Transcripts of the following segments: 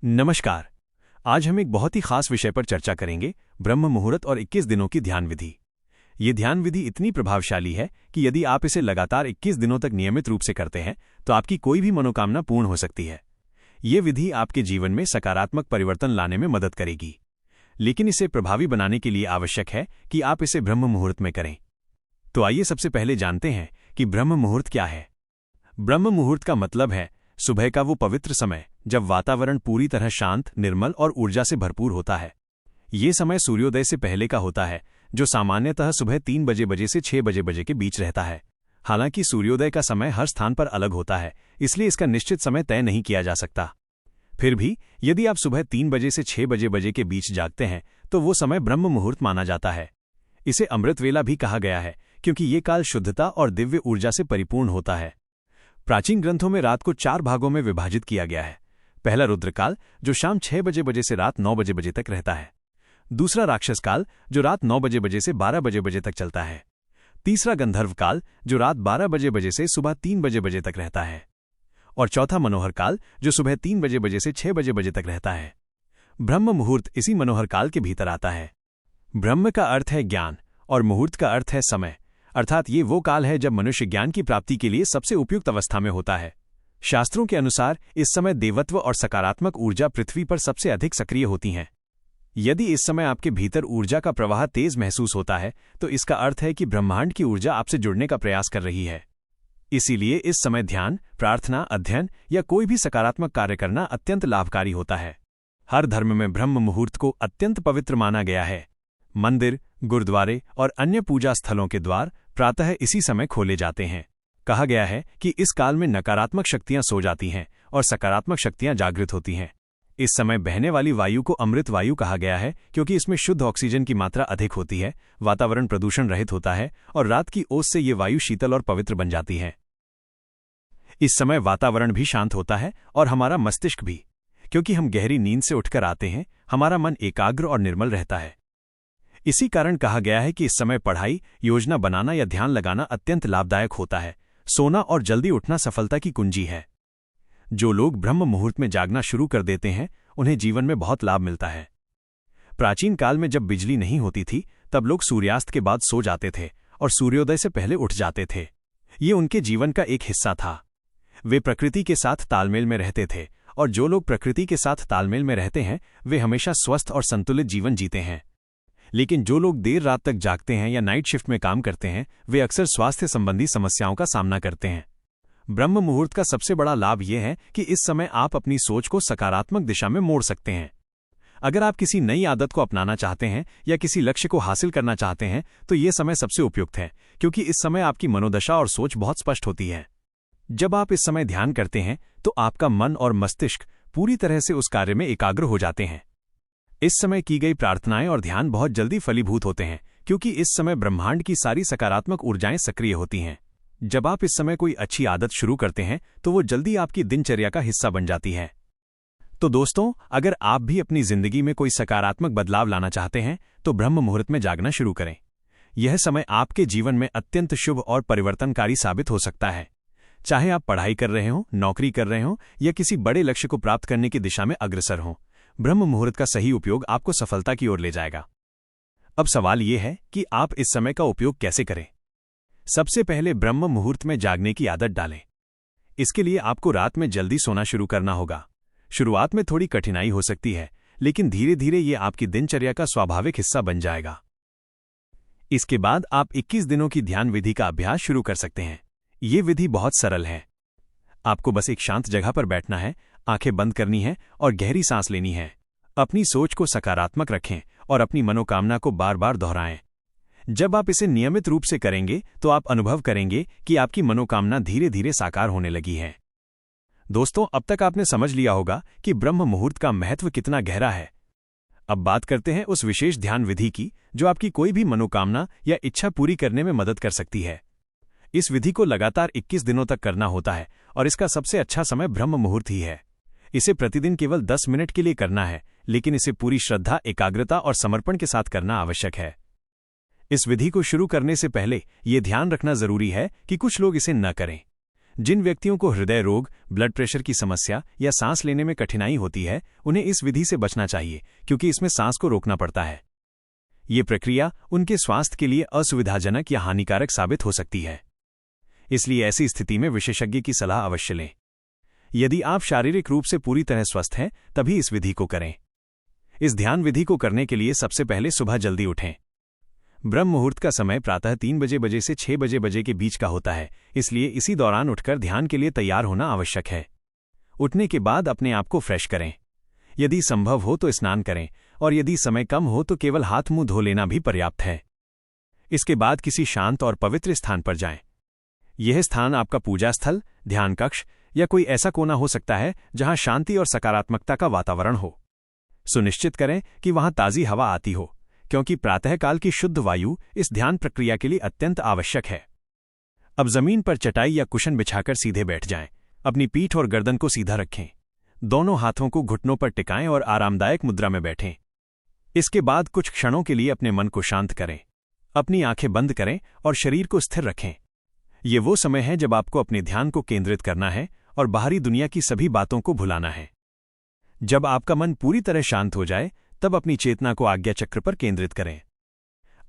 नमस्कार। आज हम एक बहुत ही खास विषय पर चर्चा करेंगे, ब्रह्म मुहूर्त और 21 दिनों की ध्यान विधि। ये ध्यान विधि इतनी प्रभावशाली है कि यदि आप इसे लगातार 21 दिनों तक नियमित रूप से करते हैं तो आपकी कोई भी मनोकामना पूर्ण हो सकती है। ये विधि आपके जीवन में सकारात्मक परिवर्तन लाने में मदद करेगी, लेकिन इसे प्रभावी बनाने के लिए आवश्यक है कि आप इसे ब्रह्म मुहूर्त में करें। तो आइए सबसे पहले जानते हैं कि ब्रह्म मुहूर्त क्या है। ब्रह्म मुहूर्त का मतलब है सुबह का वो पवित्र समय जब वातावरण पूरी तरह शांत, निर्मल और ऊर्जा से भरपूर होता है। ये समय सूर्योदय से पहले का होता है, जो सामान्यतः सुबह 3 बजे से 6 बजे के बीच रहता है। हालांकि सूर्योदय का समय हर स्थान पर अलग होता है, इसलिए इसका निश्चित समय तय नहीं किया जा सकता। फिर भी यदि आप सुबह 3 बजे से 6 बजे के बीच जागते हैं तो वो समय ब्रह्म मुहूर्त माना जाता है। इसे अमृत वेला भी कहा गया है, क्योंकि ये काल शुद्धता और दिव्य ऊर्जा से परिपूर्ण होता है। प्राचीन ग्रंथों में रात को 4 भागों में विभाजित किया गया है। पहला रुद्रकाल, जो शाम 6 बजे से रात 9 बजे तक रहता है। दूसरा राक्षस काल, जो रात 9 बजे से 12 बजे तक चलता है। तीसरा गंधर्व काल, जो रात 12 बजे से सुबह 3 बजे तक रहता है। और चौथा मनोहर काल, जो सुबह 3 बजे से 6 बजे तक रहता है। ब्रह्म मुहूर्त इसी मनोहर काल के भीतर आता है। ब्रह्म का अर्थ है ज्ञान और मुहूर्त का अर्थ है समय, अर्थात ये वो काल है जब मनुष्य ज्ञान की प्राप्ति के लिए सबसे उपयुक्त अवस्था में होता है। शास्त्रों के अनुसार इस समय देवत्व और सकारात्मक ऊर्जा पृथ्वी पर सबसे अधिक सक्रिय होती हैं। यदि इस समय आपके भीतर ऊर्जा का प्रवाह तेज महसूस होता है तो इसका अर्थ है कि ब्रह्मांड की ऊर्जा आपसे जुड़ने का प्रयास कर रही है। इसीलिए इस समय ध्यान, प्रार्थना, अध्ययन या कोई भी सकारात्मक कार्य करना अत्यंत लाभकारी होता है। हर धर्म में ब्रह्म मुहूर्त को अत्यंत पवित्र माना गया है। मंदिर, गुरुद्वारे और अन्य पूजा स्थलों के द्वार प्रातः इसी समय खोले जाते हैं। कहा गया है कि इस काल में नकारात्मक शक्तियां सो जाती हैं और सकारात्मक शक्तियां जागृत होती हैं। इस समय बहने वाली वायु को अमृत वायु कहा गया है, क्योंकि इसमें शुद्ध ऑक्सीजन की मात्रा अधिक होती है, वातावरण प्रदूषण रहित होता है और रात की ओस से ये वायु शीतल और पवित्र बन जाती है। इस समय वातावरण भी शांत होता है और हमारा मस्तिष्क भी, क्योंकि हम गहरी नींद से उठकर आते हैं, हमारा मन एकाग्र और निर्मल रहता है। इसी कारण कहा गया है कि इस समय पढ़ाई, योजना बनाना या ध्यान लगाना अत्यंत लाभदायक होता है। सोना और जल्दी उठना सफलता की कुंजी है। जो लोग ब्रह्म मुहूर्त में जागना शुरू कर देते हैं उन्हें जीवन में बहुत लाभ मिलता है। प्राचीन काल में जब बिजली नहीं होती थी तब लोग सूर्यास्त के बाद सो जाते थे और सूर्योदय से पहले उठ जाते थे। ये उनके जीवन का एक हिस्सा था। वे प्रकृति के साथ तालमेल में रहते थे, और जो लोग प्रकृति के साथ तालमेल में रहते हैं वे हमेशा स्वस्थ और संतुलित जीवन जीते हैं। लेकिन जो लोग देर रात तक जागते हैं या नाइट शिफ्ट में काम करते हैं वे अक्सर स्वास्थ्य संबंधी समस्याओं का सामना करते हैं। ब्रह्म मुहूर्त का सबसे बड़ा लाभ यह है कि इस समय आप अपनी सोच को सकारात्मक दिशा में मोड़ सकते हैं। अगर आप किसी नई आदत को अपनाना चाहते हैं या किसी लक्ष्य को हासिल करना चाहते हैं तो ये समय सबसे उपयुक्त है, क्योंकि इस समय आपकी मनोदशा और सोच बहुत स्पष्ट होती है। जब आप इस समय ध्यान करते हैं तो आपका मन और मस्तिष्क पूरी तरह से उस कार्य में एकाग्र हो जाते हैं। इस समय की गई प्रार्थनाएं और ध्यान बहुत जल्दी फलीभूत होते हैं, क्योंकि इस समय ब्रह्मांड की सारी सकारात्मक ऊर्जाएं सक्रिय होती हैं। जब आप इस समय कोई अच्छी आदत शुरू करते हैं तो वो जल्दी आपकी दिनचर्या का हिस्सा बन जाती है। तो दोस्तों, अगर आप भी अपनी जिंदगी में कोई सकारात्मक बदलाव लाना चाहते हैं तो ब्रह्म मुहूर्त में जागना शुरू करें। यह समय आपके जीवन में अत्यंत शुभ और परिवर्तनकारी साबित हो सकता है। चाहे आप पढ़ाई कर रहे हों, नौकरी कर रहे हों या किसी बड़े लक्ष्य को प्राप्त करने की दिशा में अग्रसर हों, ब्रह्म मुहूर्त का सही उपयोग आपको सफलता की ओर ले जाएगा। अब सवाल यह है कि आप इस समय का उपयोग कैसे करें। सबसे पहले ब्रह्म मुहूर्त में जागने की आदत डालें। इसके लिए आपको रात में जल्दी सोना शुरू करना होगा। शुरुआत में थोड़ी कठिनाई हो सकती है, लेकिन धीरे धीरे ये आपकी दिनचर्या का स्वाभाविक हिस्सा बन जाएगा। इसके बाद आप 21 दिनों की ध्यान विधि का अभ्यास शुरू कर सकते हैं। ये विधि बहुत सरल है। आपको बस एक शांत जगह पर बैठना है, आंखें बंद करनी है और गहरी सांस लेनी है। अपनी सोच को सकारात्मक रखें और अपनी मनोकामना को बार बार दोहराएं। जब आप इसे नियमित रूप से करेंगे तो आप अनुभव करेंगे कि आपकी मनोकामना धीरे धीरे साकार होने लगी है। दोस्तों, अब तक आपने समझ लिया होगा कि ब्रह्म मुहूर्त का महत्व कितना गहरा है। अब बात करते हैं उस विशेष ध्यान विधि की जो आपकी कोई भी मनोकामना या इच्छा पूरी करने में मदद कर सकती है। इस विधि को लगातार 21 दिनों तक करना होता है और इसका सबसे अच्छा समय ब्रह्म मुहूर्त ही है। इसे प्रतिदिन केवल 10 मिनट के लिए करना है, लेकिन इसे पूरी श्रद्धा, एकाग्रता और समर्पण के साथ करना आवश्यक है। इस विधि को शुरू करने से पहले यह ध्यान रखना जरूरी है कि कुछ लोग इसे न करें। जिन व्यक्तियों को हृदय रोग, ब्लड प्रेशर की समस्या या सांस लेने में कठिनाई होती है, उन्हें इस विधि से बचना चाहिए, क्योंकि इसमें सांस को रोकना पड़ता है। ये प्रक्रिया उनके स्वास्थ्य के लिए असुविधाजनक या हानिकारक साबित हो सकती है। इसलिए ऐसी स्थिति में विशेषज्ञ की सलाह अवश्य लें। यदि आप शारीरिक रूप से पूरी तरह स्वस्थ हैं, तभी इस विधि को करें। इस ध्यान विधि को करने के लिए सबसे पहले सुबह जल्दी उठें। ब्रह्म मुहूर्त का समय प्रातः 3 बजे से 6 बजे के बीच का होता है, इसलिए इसी दौरान उठकर ध्यान के लिए तैयार होना आवश्यक है। उठने के बाद अपने आप को फ्रेश करें। यदि संभव हो तो स्नान करें, और यदि समय कम हो तो केवल हाथ मुंह धो लेना भी पर्याप्त है। इसके बाद किसी शांत और पवित्र स्थान पर जाएं। यह स्थान आपका पूजा स्थल, ध्यान कक्ष या कोई ऐसा कोना हो सकता है जहां शांति और सकारात्मकता का वातावरण हो। सुनिश्चित करें कि वहां ताज़ी हवा आती हो, क्योंकि प्रातःकाल की शुद्ध वायु इस ध्यान प्रक्रिया के लिए अत्यंत आवश्यक है। अब जमीन पर चटाई या कुशन बिछाकर सीधे बैठ जाएं। अपनी पीठ और गर्दन को सीधा रखें। दोनों हाथों को घुटनों पर टिकाएं और आरामदायक मुद्रा में बैठें। इसके बाद कुछ क्षणों के लिए अपने मन को शांत करें। अपनी आंखें बंद करें और शरीर को स्थिर रखें। ये वो समय है जब आपको अपने ध्यान को केंद्रित करना है और बाहरी दुनिया की सभी बातों को भुलाना है। जब आपका मन पूरी तरह शांत हो जाए, तब अपनी चेतना को आज्ञा चक्र पर केंद्रित करें।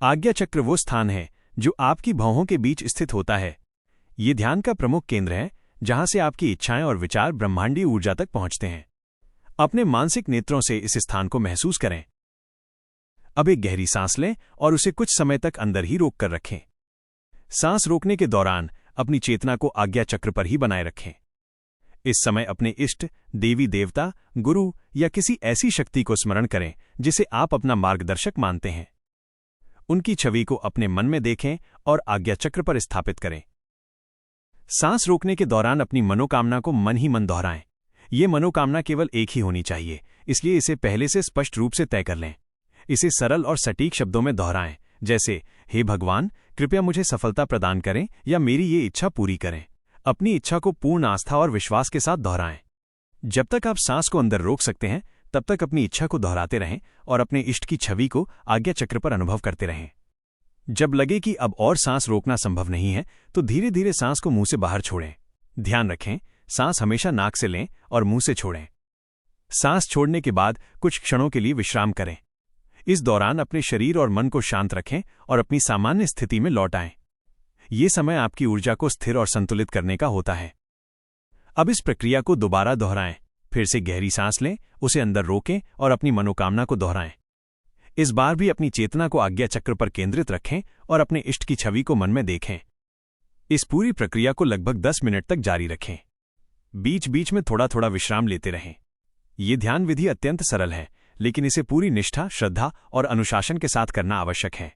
आज्ञा चक्र वो स्थान है जो आपकी भौहों के बीच स्थित होता है। ये ध्यान का प्रमुख केंद्र है, जहां से आपकी इच्छाएं और विचार ब्रह्मांडीय ऊर्जा तक पहुंचते हैं। अपने मानसिक नेत्रों से इस स्थान को महसूस करें। अब एक गहरी सांस लें और उसे कुछ समय तक अंदर ही रोक कर रखें। सांस रोकने के दौरान अपनी चेतना को आज्ञा चक्र पर ही बनाए रखें। इस समय अपने इष्ट, देवी देवता, गुरु या किसी ऐसी शक्ति को स्मरण करें जिसे आप अपना मार्गदर्शक मानते हैं। उनकी छवि को अपने मन में देखें और आज्ञा चक्र पर स्थापित करें। सांस रोकने के दौरान अपनी मनोकामना को मन ही मन दोहराएं। ये मनोकामना केवल एक ही होनी चाहिए, इसलिए इसे पहले से स्पष्ट रूप से तय कर लें। इसे सरल और सटीक शब्दों में दोहराएं, जैसे, हे भगवान, कृपया मुझे सफलता प्रदान करें या मेरी ये इच्छा पूरी करें। अपनी इच्छा को पूर्ण आस्था और विश्वास के साथ दोहराएं। जब तक आप सांस को अंदर रोक सकते हैं, तब तक अपनी इच्छा को दोहराते रहें और अपने इष्ट की छवि को आज्ञा चक्र पर अनुभव करते रहें। जब लगे कि अब और सांस रोकना संभव नहीं है, तो धीरे धीरे सांस को मुंह से बाहर छोड़ें। ध्यान रखें, सांस हमेशा नाक से लें और मुंह से छोड़ें। सांस छोड़ने के बाद कुछ क्षणों के लिए विश्राम करें। इस दौरान अपने शरीर और मन को शांत रखें और अपनी सामान्य स्थिति में लौट आएं। ये समय आपकी ऊर्जा को स्थिर और संतुलित करने का होता है। अब इस प्रक्रिया को दोबारा दोहराएं। फिर से गहरी सांस लें, उसे अंदर रोकें और अपनी मनोकामना को दोहराएं। इस बार भी अपनी चेतना को आज्ञा चक्र पर केंद्रित रखें और अपने इष्ट की छवि को मन में देखें। इस पूरी प्रक्रिया को लगभग 10 मिनट तक जारी रखें। बीच बीच में थोड़ा थोड़ा विश्राम लेते रहें। ये ध्यान विधि अत्यंत सरल है, लेकिन इसे पूरी निष्ठा, श्रद्धा और अनुशासन के साथ करना आवश्यक है।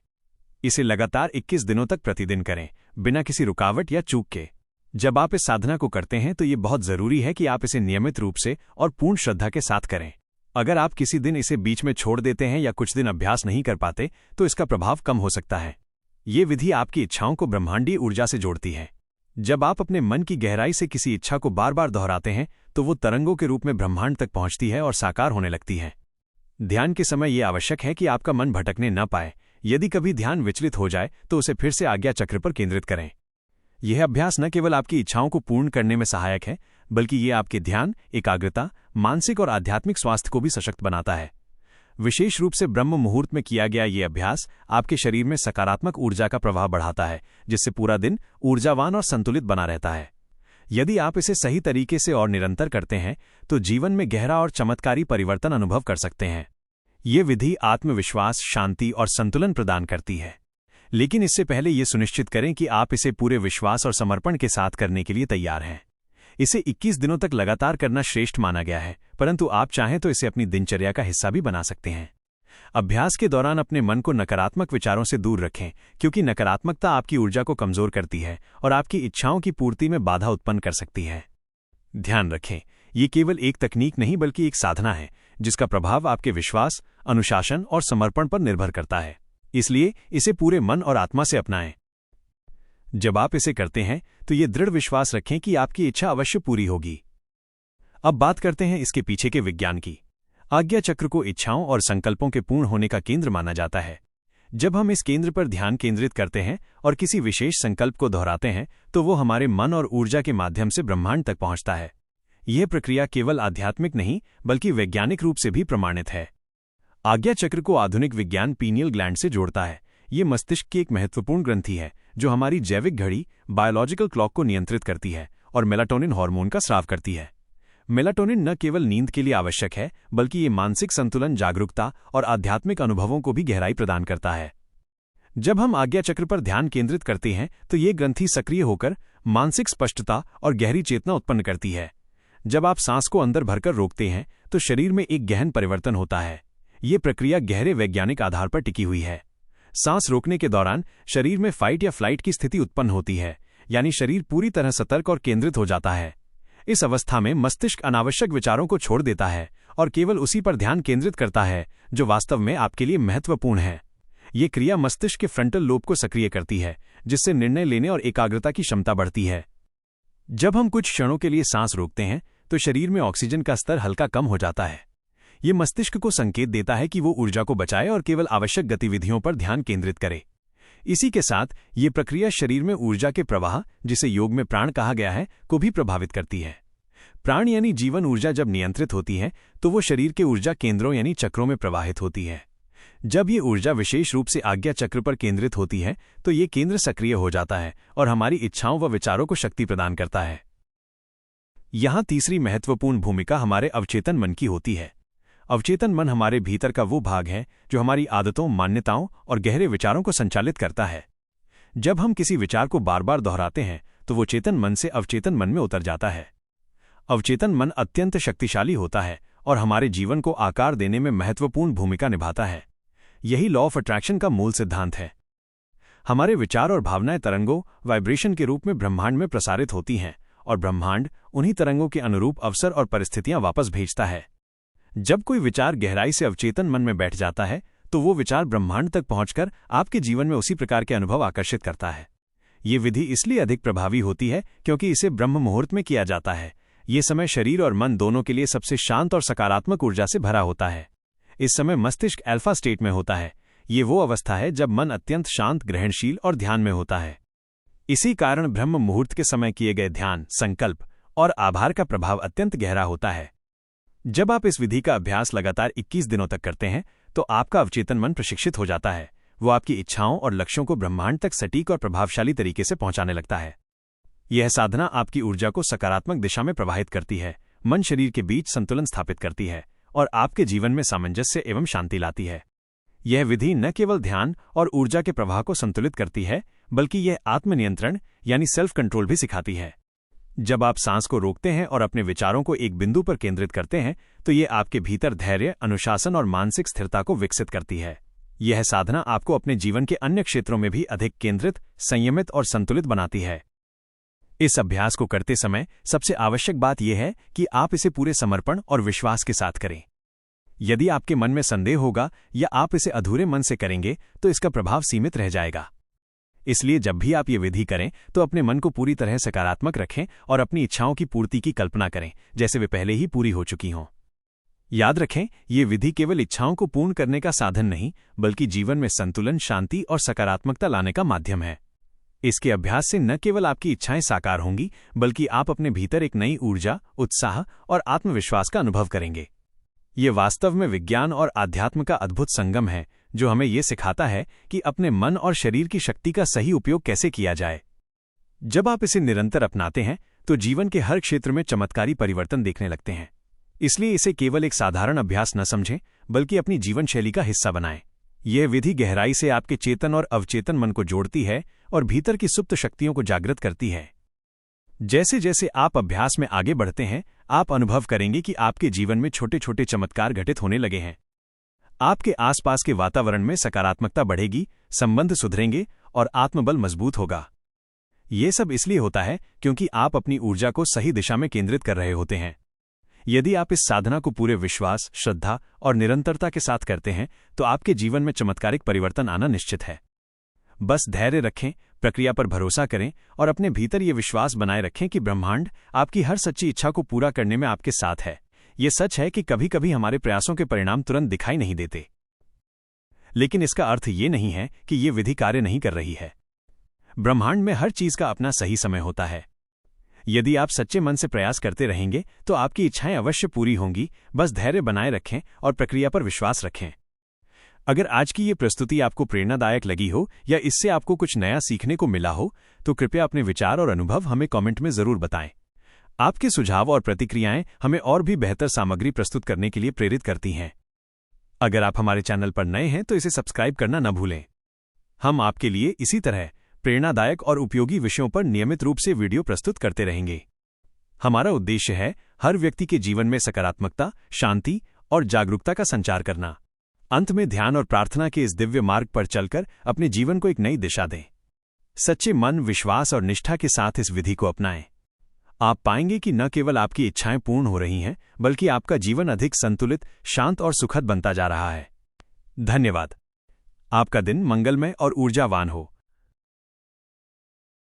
इसे लगातार 21 दिनों तक प्रतिदिन करें, बिना किसी रुकावट या चूक के। जब आप इस साधना को करते हैं तो ये बहुत जरूरी है कि आप इसे नियमित रूप से और पूर्ण श्रद्धा के साथ करें। अगर आप किसी दिन इसे बीच में छोड़ देते हैं या कुछ दिन अभ्यास नहीं कर पाते, तो इसका प्रभाव कम हो सकता है। ये विधि आपकी इच्छाओं को ब्रह्मांडीय ऊर्जा से जोड़ती है। जब आप अपने मन की गहराई से किसी इच्छा को बार बार दोहराते हैं, तो वो तरंगों के रूप में ब्रह्मांड तक पहुंचती है और साकार होने लगती है। ध्यान के समय ये आवश्यक है कि आपका मन भटकने न पाए। यदि कभी ध्यान विचलित हो जाए तो उसे फिर से आज्ञा चक्र पर केंद्रित करें। यह अभ्यास न केवल आपकी इच्छाओं को पूर्ण करने में सहायक है, बल्कि ये आपके ध्यान, एकाग्रता, मानसिक और आध्यात्मिक स्वास्थ्य को भी सशक्त बनाता है। विशेष रूप से ब्रह्म मुहूर्त में किया गया ये अभ्यास आपके शरीर में सकारात्मक ऊर्जा का प्रवाह बढ़ाता है, जिससे पूरा दिन ऊर्जावान और संतुलित बना रहता है। यदि आप इसे सही तरीके से और निरंतर करते हैं, तो जीवन में गहरा और चमत्कारी परिवर्तन अनुभव कर सकते हैं। ये विधि आत्मविश्वास, शांति और संतुलन प्रदान करती है। लेकिन इससे पहले ये सुनिश्चित करें कि आप इसे पूरे विश्वास और समर्पण के साथ करने के लिए तैयार हैं। इसे 21 दिनों तक लगातार करना श्रेष्ठ माना गया है, परंतु आप चाहें तो इसे अपनी दिनचर्या का हिस्सा भी बना सकते हैं। अभ्यास के दौरान अपने मन को नकारात्मक विचारों से दूर रखें, क्योंकि नकारात्मकता आपकी ऊर्जा को कमजोर करती है और आपकी इच्छाओं की पूर्ति में बाधा उत्पन्न कर सकती है। ध्यान रखें, ये केवल एक तकनीक नहीं बल्कि एक साधना है, जिसका प्रभाव आपके विश्वास, अनुशासन और समर्पण पर निर्भर करता है। इसलिए इसे पूरे मन और आत्मा से अपनाएं। जब आप इसे करते हैं तो ये दृढ़ विश्वास रखें कि आपकी इच्छा अवश्य पूरी होगी। अब बात करते हैं इसके पीछे के विज्ञान की। आज्ञा चक्र को इच्छाओं और संकल्पों के पूर्ण होने का केंद्र माना जाता है। जब हम इस केंद्र पर ध्यान केंद्रित करते हैं और किसी विशेष संकल्प को दोहराते हैं तो वो हमारे मन और ऊर्जा के माध्यम से ब्रह्मांड तक पहुंचता है। यह प्रक्रिया केवल आध्यात्मिक नहीं बल्कि वैज्ञानिक रूप से भी प्रमाणित है। आज्ञा चक्र को आधुनिक विज्ञान पीनियल ग्लैंड से जोड़ता है। ये मस्तिष्क की एक महत्वपूर्ण ग्रंथि है जो हमारी जैविक घड़ी बायोलॉजिकल क्लॉक को नियंत्रित करती है और मेलाटोनिन हार्मोन का स्राव करती है। मेलाटोनिन न केवल नींद के लिए आवश्यक है बल्कि ये मानसिक संतुलन, जागरूकता और आध्यात्मिक अनुभवों को भी गहराई प्रदान करता है। जब हम आज्ञा चक्र पर ध्यान केंद्रित करते हैं तो ये ग्रंथि सक्रिय होकर मानसिक स्पष्टता और गहरी चेतना उत्पन्न करती है। जब आप सांस को अंदर भरकर रोकते हैं तो शरीर में एक गहन परिवर्तन होता है। ये प्रक्रिया गहरे वैज्ञानिक आधार पर टिकी हुई है। सांस रोकने के दौरान शरीर में फाइट या फ्लाइट की स्थिति उत्पन्न होती है, यानी शरीर पूरी तरह सतर्क और केंद्रित हो जाता है। इस अवस्था में मस्तिष्क अनावश्यक विचारों को छोड़ देता है और केवल उसी पर ध्यान केंद्रित करता है जो वास्तव में आपके लिए महत्वपूर्ण है। ये क्रिया मस्तिष्क के फ्रंटल लोब को सक्रिय करती है, जिससे निर्णय लेने और एकाग्रता की क्षमता बढ़ती है। जब हम कुछ क्षणों के लिए सांस रोकते हैं तो शरीर में ऑक्सीजन का स्तर हल्का कम हो जाता है। ये मस्तिष्क को संकेत देता है कि वो ऊर्जा को बचाए और केवल आवश्यक गतिविधियों पर ध्यान केंद्रित करे। इसी के साथ ये प्रक्रिया शरीर में ऊर्जा के प्रवाह, जिसे योग में प्राण कहा गया है, को भी प्रभावित करती है। प्राण यानी जीवन ऊर्जा जब नियंत्रित होती है तो वो शरीर के ऊर्जा केंद्रों यानी चक्रों में प्रवाहित होती है। जब ये ऊर्जा विशेष रूप से आज्ञा चक्र पर केंद्रित होती है तो ये केंद्र सक्रिय हो जाता है और हमारी इच्छाओं व विचारों को शक्ति प्रदान करता है। यहां तीसरी महत्वपूर्ण भूमिका हमारे अवचेतन मन की होती है। अवचेतन मन हमारे भीतर का वो भाग है जो हमारी आदतों, मान्यताओं और गहरे विचारों को संचालित करता है। जब हम किसी विचार को बार बार दोहराते हैं तो वो चेतन मन से अवचेतन मन में उतर जाता है। अवचेतन मन अत्यंत शक्तिशाली होता है और हमारे जीवन को आकार देने में महत्वपूर्ण भूमिका निभाता है। यही लॉ ऑफ अट्रैक्शन का मूल सिद्धांत है। हमारे विचार और भावनाएं तरंगों, वाइब्रेशन के रूप में ब्रह्मांड में प्रसारित होती हैं और ब्रह्मांड उन्हीं तरंगों के अनुरूप अवसर और परिस्थितियां वापस भेजता है। जब कोई विचार गहराई से अवचेतन मन में बैठ जाता है तो वो विचार ब्रह्मांड तक पहुंचकर आपके जीवन में उसी प्रकार के अनुभव आकर्षित करता है। ये विधि इसलिए अधिक प्रभावी होती है क्योंकि इसे ब्रह्म मुहूर्त में किया जाता है। ये समय शरीर और मन दोनों के लिए सबसे शांत और सकारात्मक ऊर्जा से भरा होता है। इस समय मस्तिष्क अल्फा स्टेट में होता है। ये वो अवस्था है जब मन अत्यंत शांत, ग्रहणशील और ध्यान में होता है। इसी कारण ब्रह्म मुहूर्त के समय किए गए ध्यान, संकल्प और आभार का प्रभाव अत्यंत गहरा होता है। जब आप इस विधि का अभ्यास लगातार 21 दिनों तक करते हैं तो आपका अवचेतन मन प्रशिक्षित हो जाता है। वो आपकी इच्छाओं और लक्ष्यों को ब्रह्मांड तक सटीक और प्रभावशाली तरीके से पहुंचाने लगता है। यह साधना आपकी ऊर्जा को सकारात्मक दिशा में प्रवाहित करती है, मन शरीर के बीच संतुलन स्थापित करती है और आपके जीवन में सामंजस्य एवं शांति लाती है। यह विधि न केवल ध्यान और ऊर्जा के प्रवाह को संतुलित करती है बल्कि यह आत्मनियंत्रण यानी सेल्फ कंट्रोल भी सिखाती है। जब आप सांस को रोकते हैं और अपने विचारों को एक बिंदु पर केंद्रित करते हैं तो ये आपके भीतर धैर्य, अनुशासन और मानसिक स्थिरता को विकसित करती है। यह साधना आपको अपने जीवन के अन्य क्षेत्रों में भी अधिक केंद्रित, संयमित और संतुलित बनाती है। इस अभ्यास को करते समय सबसे आवश्यक बात यह है कि आप इसे पूरे समर्पण और विश्वास के साथ करें। यदि आपके मन में संदेह होगा या आप इसे अधूरे मन से करेंगे तो इसका प्रभाव सीमित रह जाएगा। इसलिए जब भी आप ये विधि करें तो अपने मन को पूरी तरह सकारात्मक रखें और अपनी इच्छाओं की पूर्ति की कल्पना करें जैसे वे पहले ही पूरी हो चुकी हों। याद रखें, ये विधि केवल इच्छाओं को पूर्ण करने का साधन नहीं बल्कि जीवन में संतुलन, शांति और सकारात्मकता लाने का माध्यम है। इसके अभ्यास से न केवल आपकी इच्छाएं साकार होंगी बल्कि आप अपने भीतर एक नई ऊर्जा, उत्साह और आत्मविश्वास का अनुभव करेंगे। ये वास्तव में विज्ञान और आध्यात्म का अद्भुत संगम है जो हमें ये सिखाता है कि अपने मन और शरीर की शक्ति का सही उपयोग कैसे किया जाए। जब आप इसे निरंतर अपनाते हैं तो जीवन के हर क्षेत्र में चमत्कारी परिवर्तन देखने लगते हैं। इसलिए इसे केवल एक साधारण अभ्यास न समझें बल्कि अपनी जीवन शैली का हिस्सा बनाएं। यह विधि गहराई से आपके चेतन और अवचेतन मन को जोड़ती है और भीतर की सुप्त शक्तियों को जागृत करती है। जैसे जैसे आप अभ्यास में आगे बढ़ते हैं आप अनुभव करेंगे कि आपके जीवन में छोटे छोटे चमत्कार घटित होने लगे हैं। आपके आसपास के वातावरण में सकारात्मकता बढ़ेगी, संबंध सुधरेंगे और आत्मबल मजबूत होगा। ये सब इसलिए होता है क्योंकि आप अपनी ऊर्जा को सही दिशा में केंद्रित कर रहे होते हैं। यदि आप इस साधना को पूरे विश्वास, श्रद्धा और निरंतरता के साथ करते हैं तो आपके जीवन में चमत्कारिक परिवर्तन आना निश्चित है। बस धैर्य रखें, प्रक्रिया पर भरोसा करें और अपने भीतर ये विश्वास बनाए रखें कि ब्रह्मांड आपकी हर सच्ची इच्छा को पूरा करने में आपके साथ है। ये सच है कि कभी कभी हमारे प्रयासों के परिणाम तुरंत दिखाई नहीं देते, लेकिन इसका अर्थ ये नहीं है कि ये विधि कार्य नहीं कर रही है। ब्रह्मांड में हर चीज का अपना सही समय होता है। यदि आप सच्चे मन से प्रयास करते रहेंगे तो आपकी इच्छाएं अवश्य पूरी होंगी। बस धैर्य बनाए रखें और प्रक्रिया पर विश्वास रखें। अगर आज की ये प्रस्तुति आपको प्रेरणादायक लगी हो या इससे आपको कुछ नया सीखने को मिला हो तो कृपया अपने विचार और अनुभव हमें कमेंट में जरूर बताएं। आपके सुझाव और प्रतिक्रियाएं हमें और भी बेहतर सामग्री प्रस्तुत करने के लिए प्रेरित करती हैं। अगर आप हमारे चैनल पर नए हैं तो इसे सब्सक्राइब करना न भूलें। हम आपके लिए इसी तरह प्रेरणादायक और उपयोगी विषयों पर नियमित रूप से वीडियो प्रस्तुत करते रहेंगे। हमारा उद्देश्य है हर व्यक्ति के जीवन में सकारात्मकता, शांति और जागरूकता का संचार करना। अंत में ध्यान और प्रार्थना के इस दिव्य मार्ग पर चलकर अपने जीवन को एक नई दिशा दें। सच्चे मन, विश्वास और निष्ठा के साथ इस विधि को अपनाएं। आप पाएंगे कि न केवल आपकी इच्छाएं पूर्ण हो रही हैं, बल्कि आपका जीवन अधिक संतुलित, शांत और सुखद बनता जा रहा है। धन्यवाद। आपका दिन मंगलमय और ऊर्जावान हो।